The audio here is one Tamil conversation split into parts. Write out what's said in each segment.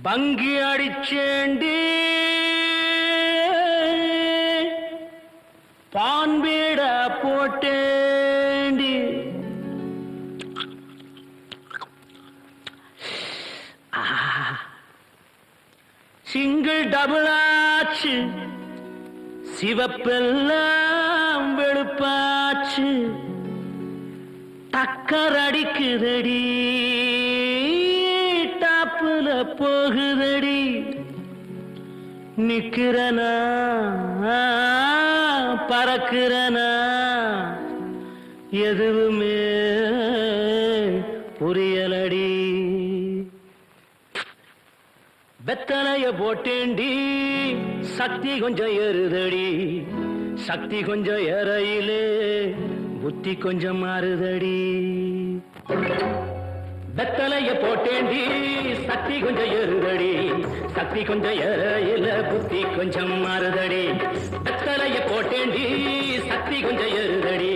பங்கி அடிச்சேண்டி பான்பீட போட்டேண்டி சிங்கிள் டபுள் ஆச்சு சிவப்பெல்லாம் வெளுப்பாச்சு டக்கர் அடிக்குதடி டாப்புல போகுதடி நிக்கிறனா பறக்கிறனா எதுவுமே புரியலடி வெத்தலைய போட்டேண்டி சக்தி கொஞ்சம் ஏறுதடி சக்தி கொஞ்சம் ஏறையிலே புத்தி கொஞ்சம் மாறுதடி வெத்தலைய போட்டேண்டி சக்தி கொஞ்சம் ஏறுதடி சக்தி கொஞ்சம் ஏறையில புத்தி கொஞ்சம் மாறுதடி வெத்தலைய போட்டேண்டி சக்தி கொஞ்சம் ஏறுதடி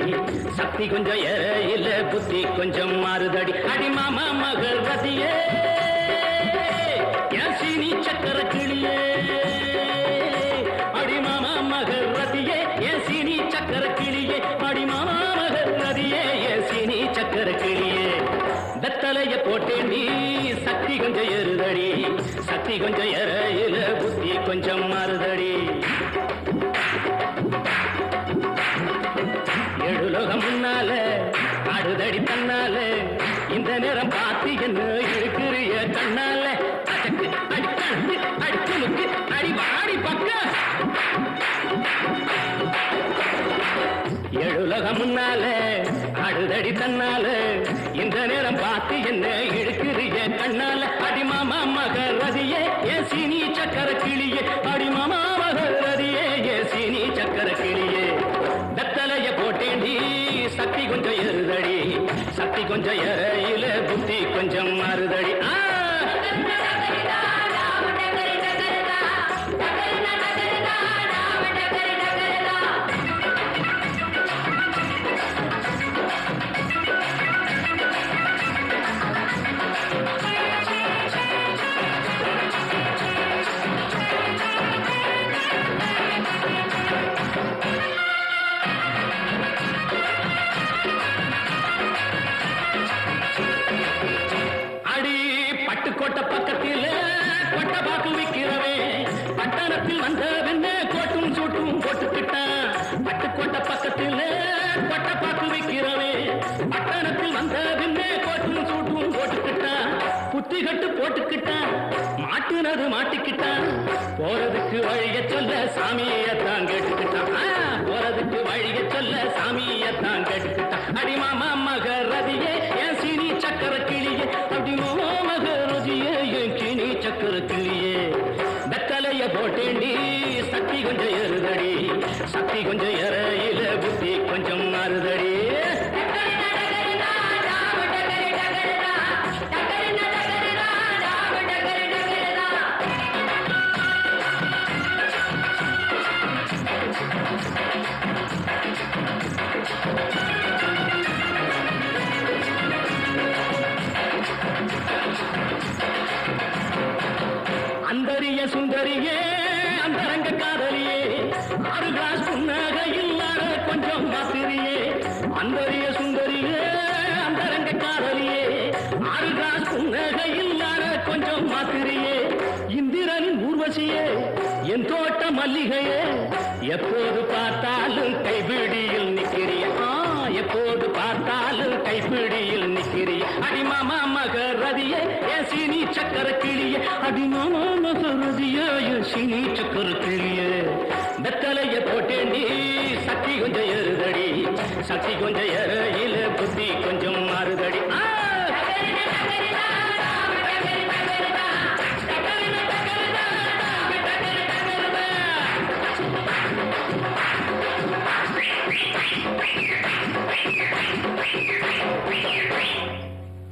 சக்தி கொஞ்சம் ஏறையில புத்தி கொஞ்சம் மாறுதடி அடி மாமா மகள் ரதியே சீனி சக்கர கிளியே அடிமாமா மகர் ரதியே ஏன் சீனி சக்கர கிளியே அடிமாமா மகர் ரதியே ஏன் சீனி சக்கர கிளியே வெத்தலைய போட்டேண்டி சக்தி கொஞ்சம் ஏறுதடி சக்தி கொஞ்சம் ஏறையில புத்தி கொஞ்சம் மாறுதடி எழுலோகம் முன்னால ஆடுதடி தன்னால இந்த நேரம் பார்த்து என்ன இருக்கிறிய கண்ணால எழுலகம் முன்னால அடுதடி தன்னால இந்த நேரம் பார்த்து என்ன இழுக்குறிய கண்ணால அடிமாமா மகர் ரதியே ஏ சீனி சக்கர கிளியே அடிமாமா மகர் ரதியே ஏ சீனி சக்கர கிளியே வெத்தலைய போட்டேண்டி சக்தி கொஞ்சம் ஏறுதடி சக்தி கொஞ்சம் ஏறையில புத்தி கொஞ்சம் மாறுதடி கோட்டை பக்கத்தில் கொட்டை பாக்கு விற்கிறவே பட்டணத்தில் வந்த வெண்ண கோட்டும் சூட்டும் போட்டுக்கிட்டான் பட்டுக்கோட்டை பக்கத்தில் கொட்டை பாக்கு விற்கிறவே பட்டணத்தில் வந்த வெண்ண கோட்டும் சூட்டும் போட்டுக்கிட்டான் புத்தி கட்டு போட்டுக்கிட்டான் மாட்டுனது மாட்டிக்கிட்டான் போறதுக்கு வழிய சொல்ல சாமியத்தான் கேட்டுக்கிட்டான் போறதுக்கு வழிய சொல்ல சாமியத்தான் கேட்டுக்கிட்டான் அடிமாமா மகர் ரதியே ஏன் சீனி சக்கர கிளியே அடிமாமா சக்கர கிளியே வெத்தலைய போட்டேண்டி சக்தி கொஞ்சம் ஏறுதடி சக்தி கொஞ்சம் ஏறையில புத்தி கொஞ்சம் மாறுதடி அந்தரிய சுந்தரியே அந்தரங்க காதலியே 6 கிளாஸ் புன்னகையில் கொஞ்சம் மாத்திரியே அந்தரிய சுந்தரியே அந்தரங்க காதலியே 6 கிளாஸ் புன்னகையில் கொஞ்சம் மாத்திரியே இந்திரனின் ஊர்வசியே என் தோட்ட மல்லிகையே எப்போது பார்த்தாலும் கைபிடியில் நிற்கிறிய எப்போது பார்த்தாலும் கைப்பிடியில் நிற்கிறிய அடிமாமா மகர் ரதியே ஏன் சீனி சக்கர கிளியே அடிமாமா மகர் ரதியே ஏன் சீனி சக்கர கிளியே வெத்தலைய போட்டேண்டி சக்தி கொஞ்சம் ஏறுதடி சக்தி கொஞ்சம் ஏறு